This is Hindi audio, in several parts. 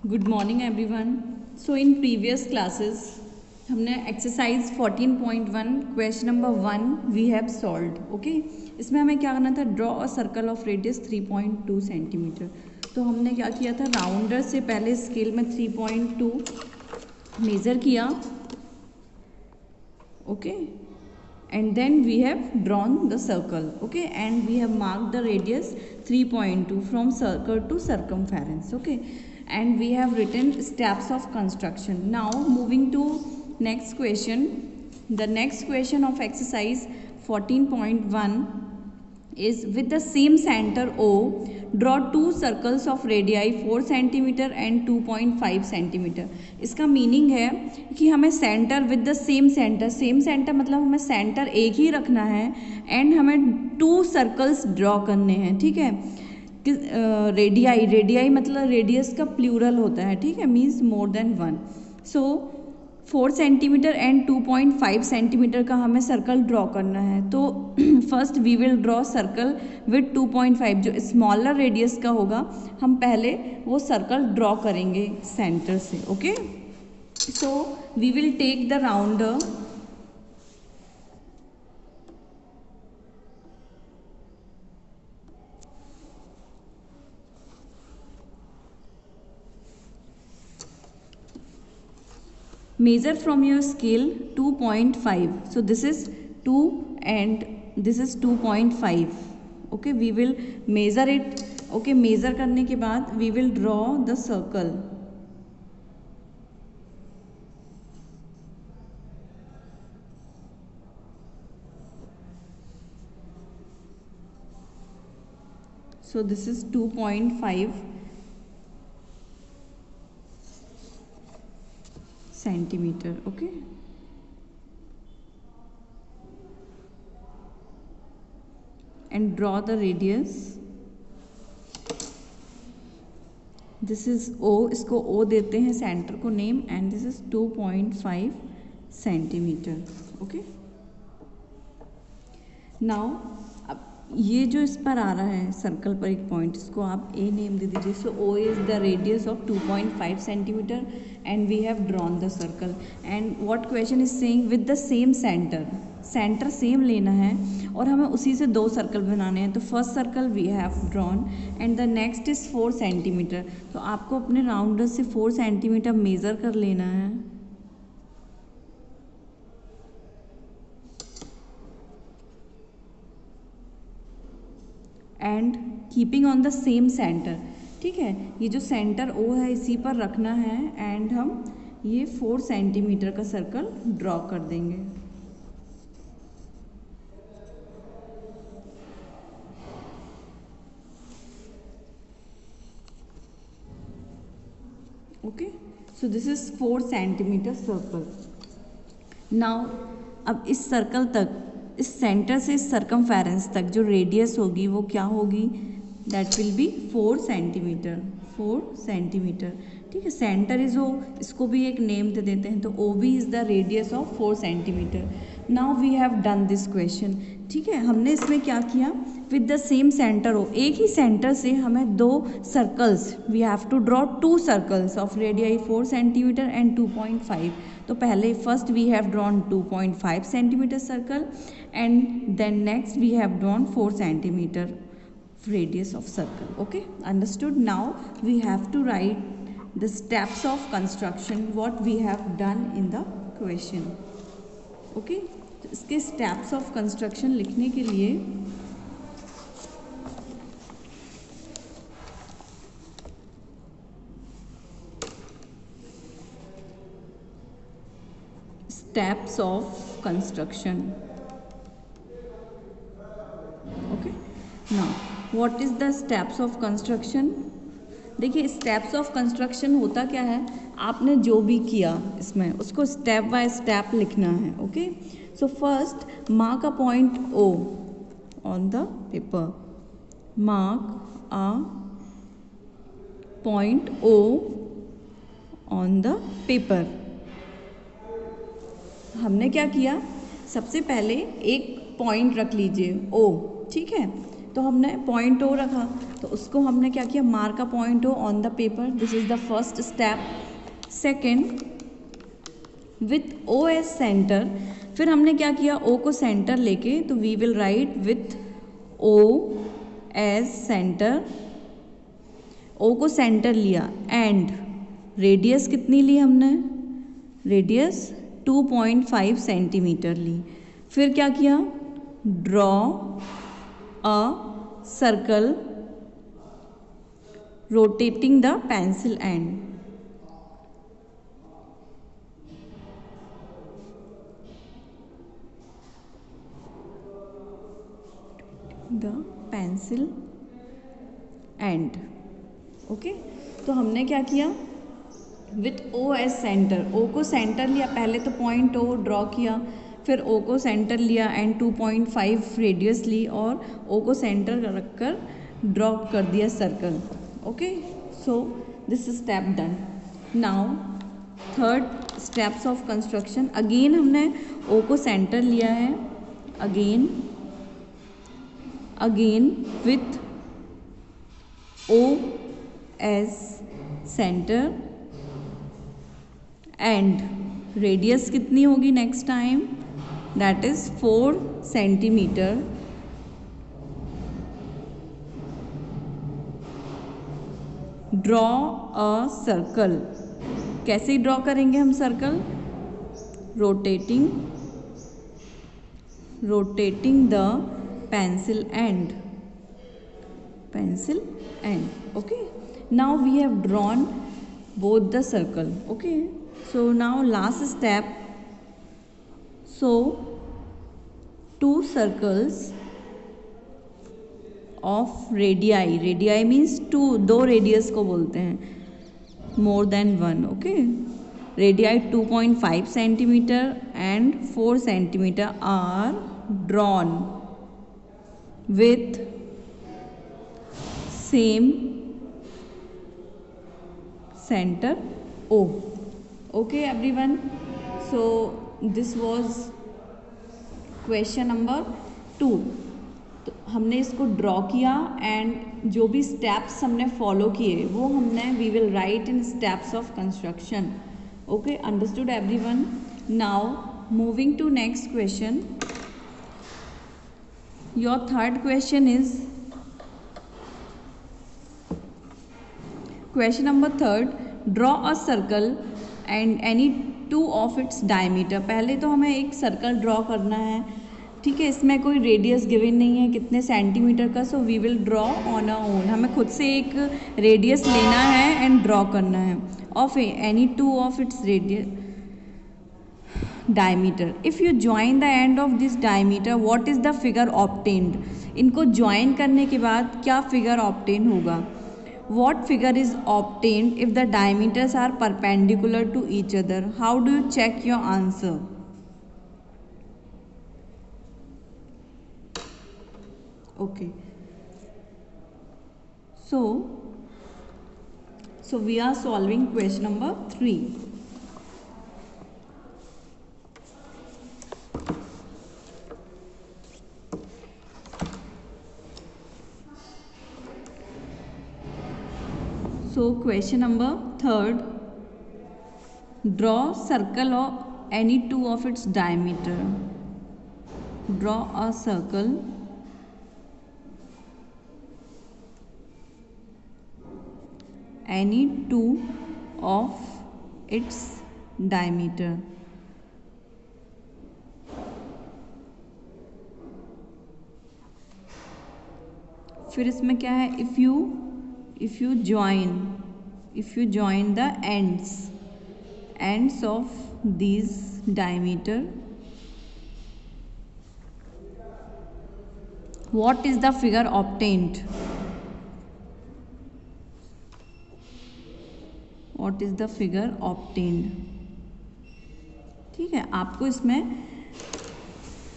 Good morning everyone. So in previous classes हमने exercise 14.1 question number 1 we have solved. Okay, इसमें हमें क्या करना था, draw a circle of radius 3.2 centimetre. तो हमने क्या किया था, राउंडर से पहले स्केल में 3.2 मेज़र किया। Okay, and then we have drawn the circle. Okay, and we have marked the radius 3.2 from circle to circumference. Okay, and we have written steps of construction. Now moving to next question. The next question of exercise 14.1 is with the same center O, draw two circles of radii 4 cm and 2.5 cm. इसका मीनिंग है कि हमें centre with the same centre मतलब हमें सेंटर एक ही रखना है एंड हमें 2 सर्कल्स ड्रॉ करने हैं। ठीक है, रेडियाई मतलब रेडियस का प्लूरल होता है। ठीक है, means more than 1। So 4 centimetre and 2.5 centimetre का हमें सर्कल ड्रॉ करना है। तो first we will draw circle with 2.5, जो स्मॉलर रेडियस का होगा हम पहले वो सर्कल ड्रॉ करेंगे सेंटर से। Okay, so we will take the rounder measure from your scale 2.5. so this is 2 and this is 2.5. okay, we will measure it. okay, measure करने के बाद we will draw the circle. so this is 2.5 centimeter. okay, and draw the radius. This is O, इसको O देते हैं सेंटर को name, and this is 2.5 centimetre. Okay, now अब ये जो इस पर आ रहा है सर्कल पर एक पॉइंट, इसको आप A नेम दे दीजिए। So O is the radius of 2.5 centimetre and we have drawn the circle. And what question is saying with the same centre same लेना है और हमें उसी से 2 सर्कल बनाने हैं। तो first circle we have drawn and the next is 4 centimetre. तो आपको अपने राउंडर से 4 सेंटीमीटर मेज़र कर लेना है and keeping on the same centre. ठीक है, ये जो सेंटर O है इसी पर रखना है एंड हम ये 4 सेंटीमीटर का सर्कल ड्रॉ कर देंगे। Okay, so this is 4 centimetre circle. Now अब इस सर्कल तक, इस सेंटर से इस सर्कमफेरेंस तक जो रेडियस होगी वो क्या होगी, that will B 4 centimetre. 4 centimetre. ठीक है, सेंटर इज O, इसको भी एक नेम दे देते हैं। तो OB is the radius of 4 centimetre. Now we have done this question. ठीक है, हमने इसमें क्या किया, विद द सेम सेंटर हो, एक ही सेंटर से हमें 2 circles, we have to draw 2 circles of radii 4 centimetre and 2.5। तो पहले first we have drawn 2.5 centimetre circle and then next we have drawn 4 centimetre radius of circle. okay, understood? Now we have to write the steps of construction what we have done in the question. okay, तो इसके steps of construction लिखने के लिए steps of construction. okay, now what is the steps of construction. देखिए, स्टेप्स ऑफ कंस्ट्रक्शन होता क्या है, आपने जो भी किया इसमें उसको स्टेप बाय स्टेप लिखना है। Okay, so first mark a point O on the paper. Mark a point O on the paper. हमने क्या किया, सबसे पहले एक पॉइंट रख लीजिए O। ठीक है, तो हमने पॉइंट ओ रखा, तो उसको हमने क्या किया, mark a point O on the paper, this is the first step. Second, with O as centre, फिर हमने क्या किया, ओ को सेंटर लेके, तो we will write with O as centre, O को सेंटर लिया, एंड रेडियस कितनी ली हमने, रेडियस 2.5 सेंटीमीटर ली। फिर क्या किया, draw a circle rotating the pencil and, the pencil and. Okay, तो हमने क्या किया, with O as centre, O को सेंटर लिया, पहले तो पॉइंट ओ ड्रॉ किया, फिर ओ को सेंटर लिया एंड 2.5 रेडियस ली, और ओ को सेंटर रखकर ड्रॉ कर दिया circle. Okay, so this step done. Now third steps of construction, again हमने ओ को सेंटर लिया है, again with O as centre, and radius कितनी होगी next time, that is 4 centimetre. Draw a circle, कैसे ड्रॉ करेंगे हम circle, rotating the pencil and, okay, now we have drawn both the circle। okay, so now last step, so 2 circles of radii means 2, 2 radius को बोलते हैं, more than 1। okay, radii 2.5 centimetre and 4 centimetre are drawn with same center O। okay everyone, so this was question number 2। तो हमने इसको ड्रॉ किया एंड जो भी स्टेप्स हमने फॉलो किए वो हमने we will write in steps of construction. Okay, understood everyone. Now moving to next question, your third question is question number 3, draw a circle and any 2 of its diameter. पहले तो हमें एक सर्कल ड्रॉ करना है, ठीक है, इसमें कोई रेडियस गिवन नहीं है कितने सेंटीमीटर का, so we will draw on our own, हमें खुद से एक रेडियस लेना है एंड ड्रॉ करना है of any 2 of its radius diameter. If you join the end of this diameter what is the figure obtained. इनको ज्वाइन करने के बाद क्या फिगर ऑब्टेन होगा, what figure is obtained if the diameters are perpendicular to each other? How do you check your answer? Okay, so we are solving question number 3. So question number 3, draw circle of any 2 of its diameter, draw a circle any 2 of its diameter। फिर इसमें क्या है, if you join the ends of these diameter, what is the figure obtained? What is the figure obtained? ठीक है, आपको इसमें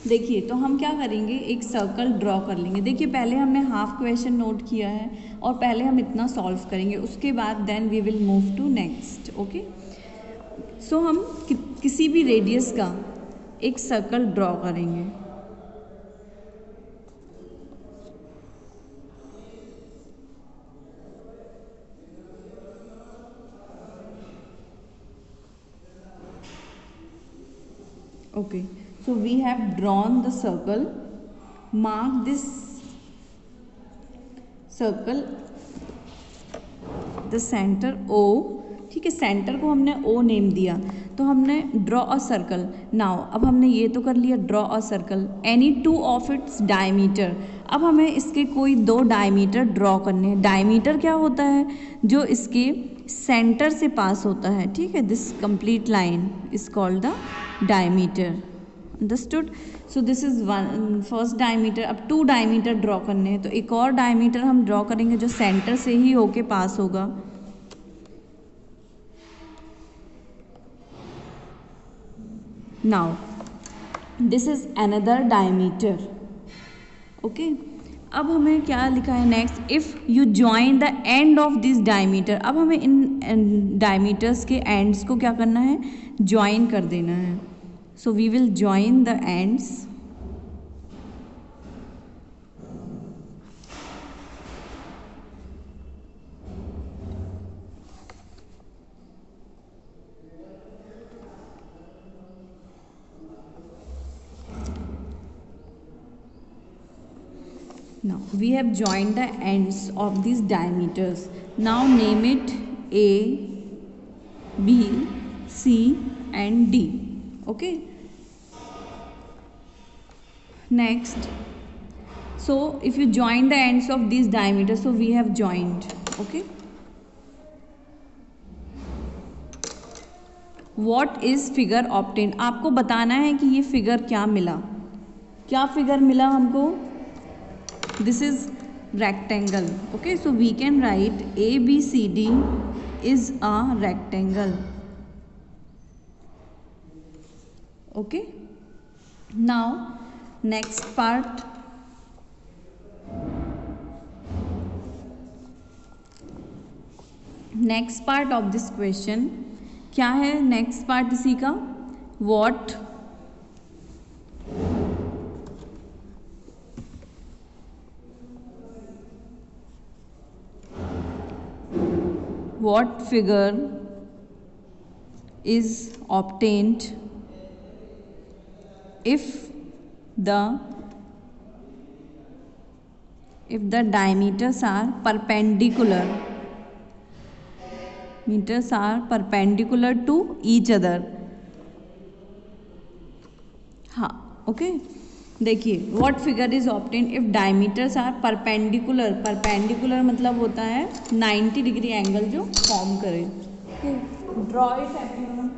देखिए, तो हम क्या करेंगे, एक सर्कल ड्रॉ कर लेंगे। देखिए, पहले हमने हाफ क्वेश्चन नोट किया है और पहले हम इतना सॉल्व करेंगे, उसके बाद then we will move to next. Okay, so हम किसी भी रेडियस का एक सर्कल ड्रॉ करेंगे। Okay, so we have drawn the circle. Mark this circle the centre O. ठीक है, सेंटर को हमने ओ नेम दिया, तो हमने ड्रॉ अ सर्कल. नाउ अब हमने ये तो कर लिया, draw a circle any two of its diameter. अब हमें इसके कोई दो डायमीटर ड्रॉ करने हैं. डायमीटर क्या होता है? जो इसके सेंटर से पास होता है. ठीक है, this complete line is called the diameter. Understood? So this is one first diameter. अब टू डायमीटर ड्रॉ करने हैं, तो एक और डायमीटर हम ड्रॉ करेंगे जो सेंटर से ही होके पास होगा. Now this is another diameter. Okay, अब हमें क्या लिखा है next? If you join the end of this diameter. अब हमें इन डायमीटर्स के एंड्स को क्या करना है? ज्वाइन कर देना है. So we will join the ends. Now we have joined the ends of these diameters. Now name it A, B, C and D. Okay. Next, so if you join the ends of these diameters, so we have joined. Okay. What is figure obtained? आपको बताना है कि ये फिगर क्या मिला. क्या फिगर मिला हमको? This is rectangle. Okay, so we can write ABCD is a rectangle. Okay, now next part. Next part of this question क्या है? नेक्स्ट पार्ट इसी का. What figure is obtained if the diameters are perpendicular to each other. हाँ, ओके. देखिए, what figure is obtain if diameters are perpendicular. Perpendicular मतलब होता है 90 डिग्री एंगल जो फॉर्म करे. Draw it everyone.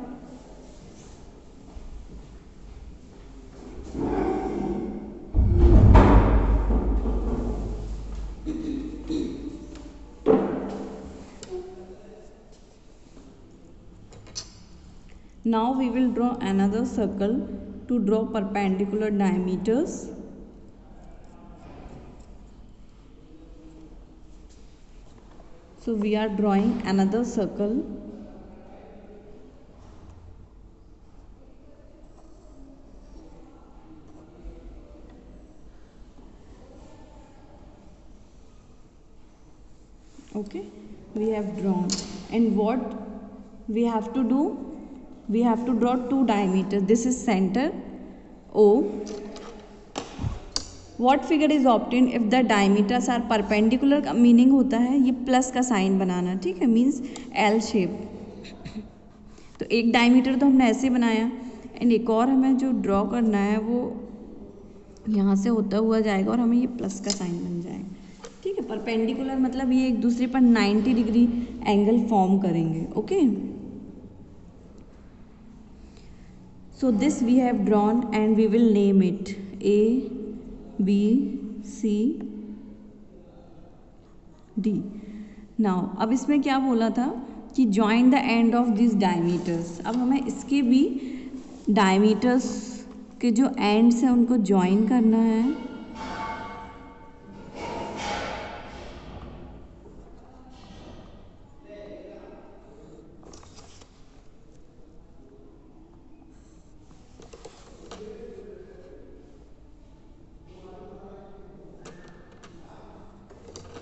Now we will draw another circle to draw perpendicular diameters. So we are drawing another circle. Okay, we have drawn, and what we have to do? We have to draw two diameters. This is center O. What figure is obtained if the diameters are perpendicular? का मीनिंग होता है ये प्लस का साइन बनाना. ठीक है, मीन्स एल शेप. तो एक डायमीटर तो हमने ऐसे बनाया, एंड एक और हमें जो ड्रॉ करना है वो यहाँ से होता हुआ जाएगा और हमें ये प्लस का साइन बन जाएगा. ठीक है, परपेंडिकुलर मतलब ये एक दूसरे पर 90 डिग्री एंगल फॉर्म करेंगे. Okay, so this we have drawn and we will name it A, B, C, D. Now अब इसमें क्या बोला था कि join the end of these diameters. अब हमें इसके भी diameters के जो ends हैं उनको join करना है.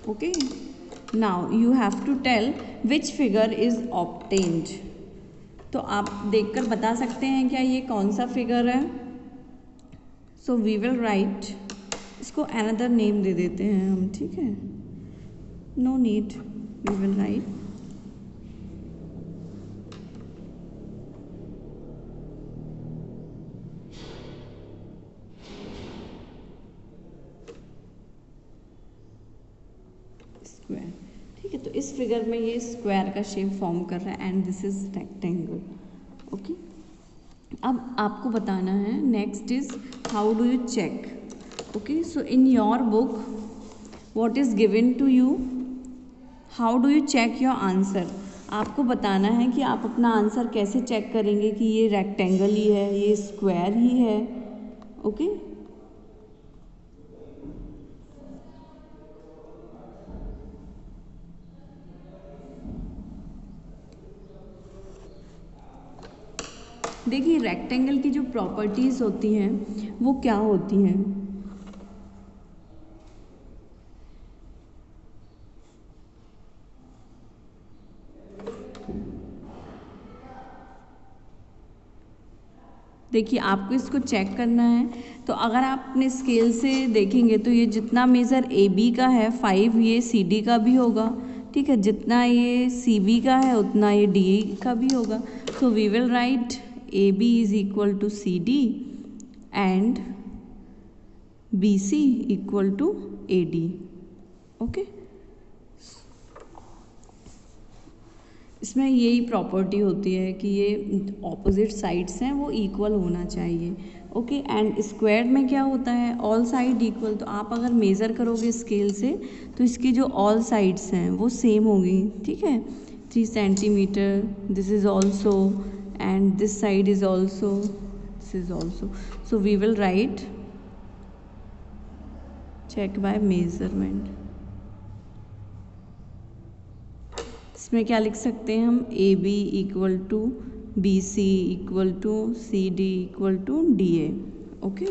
Okay, now you have to tell which figure is obtained. तो आप देखकर बता सकते हैं क्या ये कौन सा फिगर है? सो वी विल राइट, इसको अनदर नेम दे देते हैं हम, ठीक है, no need, we will write square. ठीक है, तो इस फिगर में ये स्क्वायर का शेप फॉर्म कर रहा है and this is rectangle. Okay, अब आपको बताना है next is how do you check. Okay, so in your book what is given to you, how do you check your answer. आपको बताना है कि आप अपना आंसर कैसे चेक करेंगे कि ये रेक्टेंगल ही है, ये स्क्वायर ही है। ओके, देखिए रेक्टेंगल की जो प्रॉपर्टीज होती हैं वो क्या होती हैं। देखिए आपको इसको चेक करना है, तो अगर आप अपने स्केल से देखेंगे तो ये जितना मेज़र ए बी का है 5, ये सी डी का भी होगा। ठीक है, जितना ये सी बी का है उतना ये डी का भी होगा। So we will write A B is equal to C D and B C equal to A D. Okay, इसमें यही प्रॉपर्टी होती है कि ये ऑपोजिट साइड्स हैं वो इक्वल होना चाहिए। ओके, एंड स्क्वायर में क्या होता है, ऑल साइड इक्वल। तो आप अगर मेज़र करोगे स्केल से तो इसकी जो ऑल साइड्स हैं वो सेम होगी। ठीक है, 3 centimetre, this is also and this side is also, this is also. So we will write check by measurement. इसमें क्या लिख सकते हैं हम, A B equal to B C equal to C D equal to D A. Okay,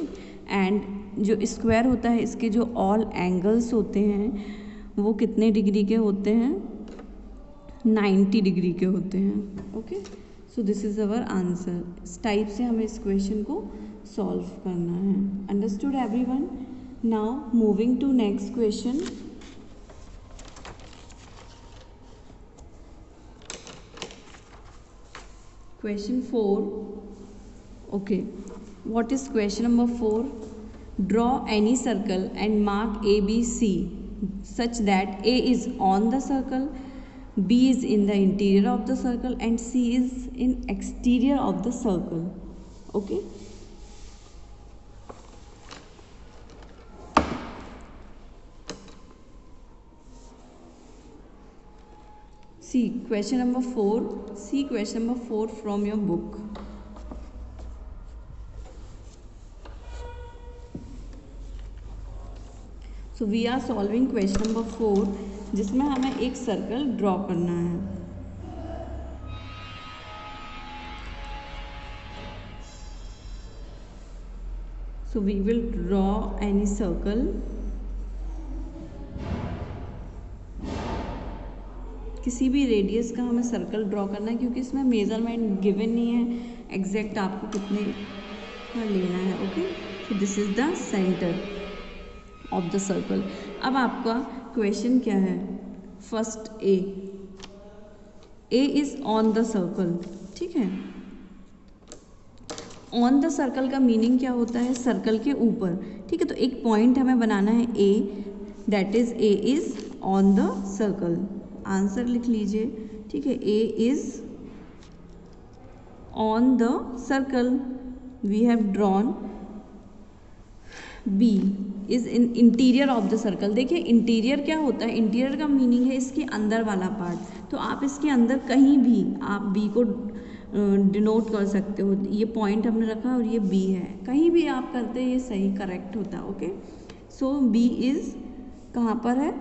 and जो स्क्वायर होता है इसके जो ऑल एंगल्स होते हैं वो कितने डिग्री के होते हैं, 90 डिग्री के होते हैं। Okay, so this is our answer. इस टाइप से हमें इस क्वेश्चन को सॉल्व करना है। Understood everyone? Now moving to next question. Question 4. Okay, what is question number 4? Draw any circle and mark A, B, C such that A is on the circle, B is in the interior of the circle and C is in exterior of the circle. Okay. See question number 4. See question number 4 from your book. So we are solving question number 4 जिसमें हमें एक सर्कल ड्रॉ करना है। So we will draw any circle. किसी भी रेडियस का हमें सर्कल ड्रॉ करना है क्योंकि इसमें मेजरमेंट गिवन नहीं है एग्जैक्ट आपको कितने का लेना है। Okay, so this is the centre of the circle. अब आपका क्वेश्चन क्या है, first A is on the circle. ठीक है, ऑन द सर्कल का मीनिंग क्या होता है, सर्कल के ऊपर। ठीक है, तो एक पॉइंट हमें बनाना है A, that is A is on the circle. Answer लिख लीजिए। ठीक है, A is on the circle, we have drawn. B is in interior of the circle. देखिए इंटीरियर क्या होता है, इंटीरियर का मीनिंग है इसके अंदर वाला पार्ट। तो आप इसके अंदर कहीं भी आप बी को डिनोट कर सकते हो। ये पॉइंट हमने रखा और ये बी है, कहीं भी आप करते हैं ये सही करेक्ट होता है। ओके, सो बी इज कहाँ पर है,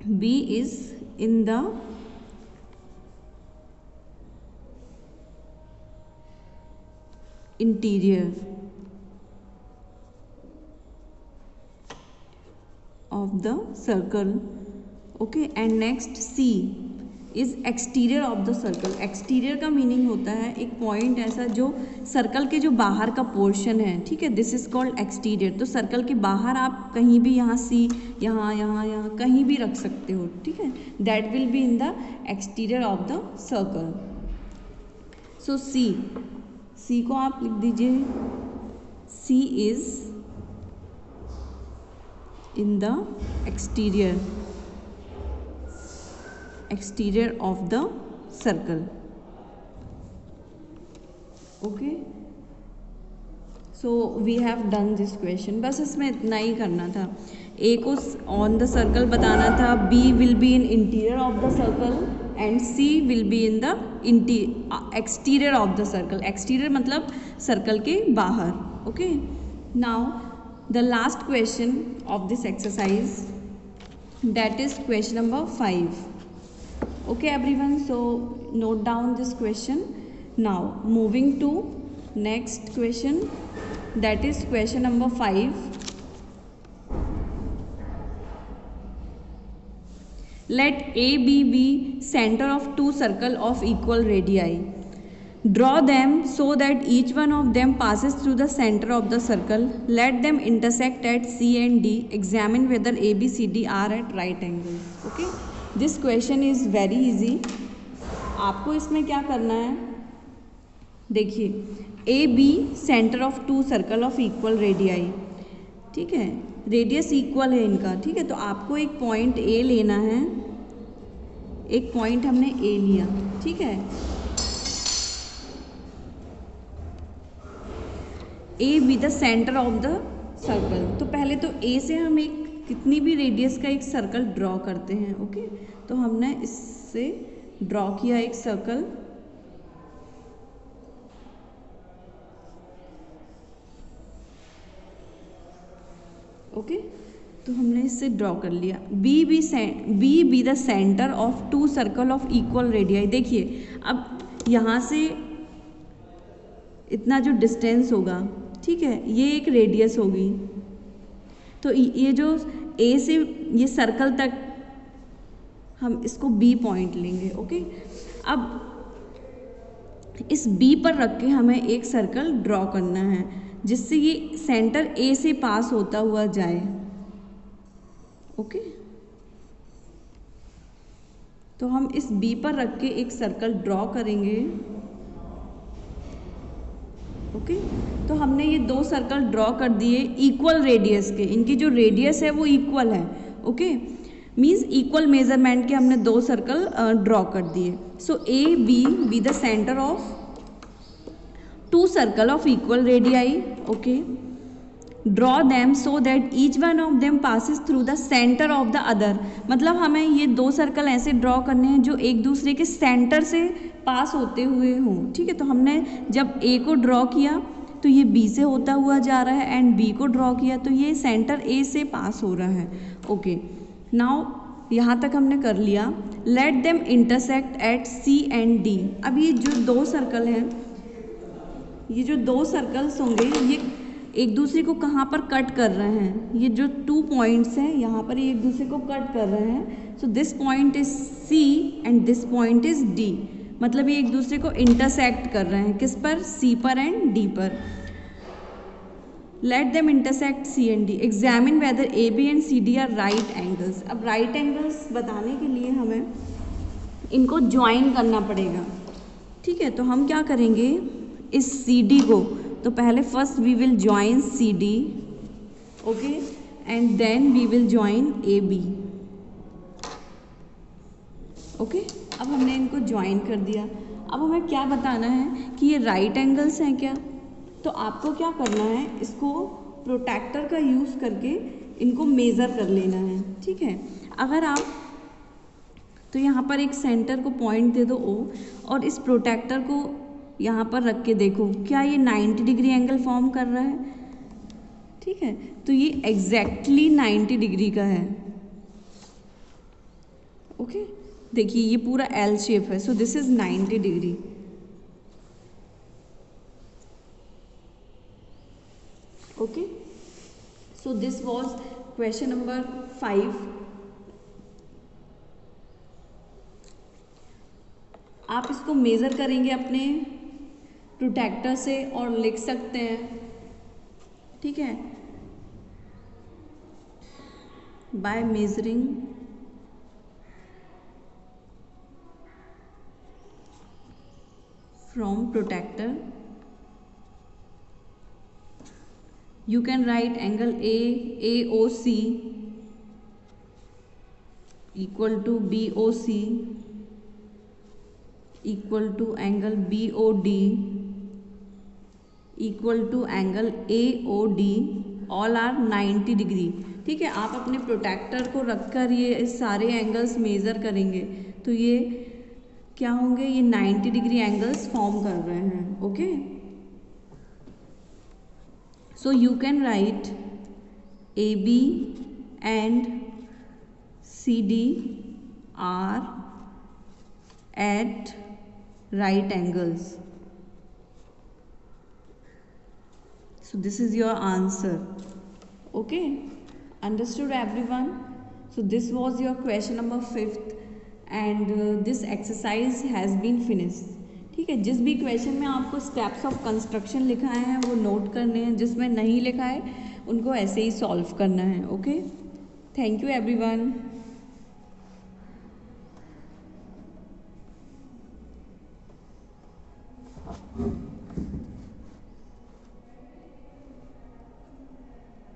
B is in the interior of the circle. Okay, and next C is exterior of the circle. Exterior का मीनिंग होता है एक पॉइंट ऐसा जो सर्कल के जो बाहर का पोर्शन है, ठीक है, दिस इज कॉल्ड एक्सटीरियर। तो सर्कल के बाहर आप कहीं भी यहाँ सी, यहाँ यहाँ यहाँ कहीं भी रख सकते हो, ठीक है, that will be in the exterior of the circle. So C को आप लिख दीजिए, C is in the exterior of the circle. Okay, so we have done this question. बस इसमें इतना ही करना था। ए को ऑन द सर्कल बताना था, B will be in interior of the circle and C will be in the exterior of the circle. Exterior मतलब सर्कल के बाहर। Okay, now the last question of this exercise, that is question number 5. Okay everyone, so note down this question. Now moving to next question, that is question number 5. Let AB be center of two circle of equal radii. Draw them so that each one of them passes through the center of the circle. Let them intersect at C and D. Examine whether A, B, C, D are at right angles. Okay, this question is very easy. आपको इसमें क्या करना है, देखिए, A B centre of two circle of equal radii, ठीक है, रेडियस इक्वल है इनका, ठीक है, तो आपको एक पॉइंट ए लेना है, एक पॉइंट हमने ए लिया, ठीक है, ए B the centre of the circle. तो पहले तो ए से हम एक कितनी भी रेडियस का एक सर्कल ड्रॉ करते हैं। ओके, तो हमने इससे ड्रॉ किया एक सर्कल, ओके, तो हमने इससे ड्रॉ कर लिया। B be the centre of two circle of equal radii. देखिए अब यहाँ से इतना जो डिस्टेंस होगा, ठीक है, ये एक रेडियस होगी, तो ये जो ए से ये सर्कल तक हम इसको बी पॉइंट लेंगे। ओके, अब इस बी पर रख के हमें एक सर्कल ड्रॉ करना है जिससे ये सेंटर ए से पास होता हुआ जाए। ओके, तो हम इस बी पर रख के एक सर्कल ड्रॉ करेंगे। ओके, तो हमने ये दो सर्कल ड्रॉ कर दिए इक्वल रेडियस के, इनकी जो रेडियस है वो इक्वल है। ओके, मीन्स इक्वल मेजरमेंट के हमने दो सर्कल ड्रॉ कर दिए। So A B the centre of two circle of equal radii. Okay, draw them so that each one of them passes through the centre of the other. मतलब हमें ये दो सर्कल ऐसे ड्रॉ करने हैं जो एक दूसरे के सेंटर से पास होते हुए हों, ठीक है। तो हमने जब ए को ड्रॉ किया तो ये बी से होता हुआ जा रहा है, एंड बी को ड्रॉ किया तो ये सेंटर ए से पास हो रहा है। ओके, नाउ यहाँ तक हमने कर लिया। Let them intersect at C and D. अब ये जो दो सर्कल हैं, ये जो दो सर्कल्स होंगे ये एक दूसरे को कहाँ पर कट कर रहे हैं, ये जो 2 पॉइंट्स हैं यहाँ पर ये एक दूसरे को कट कर रहे हैं। So this point is C and this point is D, मतलब ये एक दूसरे को इंटरसेक्ट कर रहे हैं, किस पर, सी पर एंड डी पर। Let them intersect C and D. Examine whether A B and C D are right angles. अब राइट एंगल्स बताने के लिए हमें इनको ज्वाइन करना पड़ेगा, ठीक है। तो हम क्या करेंगे, इस सी डी को, तो पहले first we will join C D, okay, and then we will join A B. Okay, अब हमने इनको ज्वाइन कर दिया। अब हमें क्या बताना है कि ये राइट एंगल्स हैं क्या। तो आपको क्या करना है, इसको प्रोट्रैक्टर का यूज़ करके इनको मेज़र कर लेना है, ठीक है। अगर आप तो यहाँ पर एक सेंटर को पॉइंट दे दो ओ, और इस प्रोट्रैक्टर को यहाँ पर रख के देखो क्या ये 90 डिग्री एंगल फॉर्म कर रहा है, ठीक है। तो ये एग्जैक्टली 90 डिग्री का है। ओके, देखिए ये पूरा एल शेप है, so this is 90 degree. Okay, so this was question number 5। आप इसको मेज़र करेंगे अपने प्रोट्रैक्टर से और लिख सकते हैं, ठीक है, by measuring from protractor you can write angle AOC equal to BOC equal to angle BOD equal to angle AOD, all are 90 degree. ठीक है, आप अपने प्रोट्रैक्टर को रखकर ये सारे एंगल्स मेज़र करेंगे तो ये क्या होंगे, ये 90 डिग्री एंगल्स फॉर्म कर रहे हैं। Okay, so you can write AB and CD are at right angles. So this is your answer. Okay, understood everyone? So this was your question number 5th and this exercise has been finished. ठीक है, जिस भी क्वेश्चन में आपको स्टेप्स ऑफ कंस्ट्रक्शन लिखाए हैं वो नोट करने हैं, जिसमें नहीं लिखा है उनको ऐसे ही सॉल्व करना है। Okay, thank you everyone.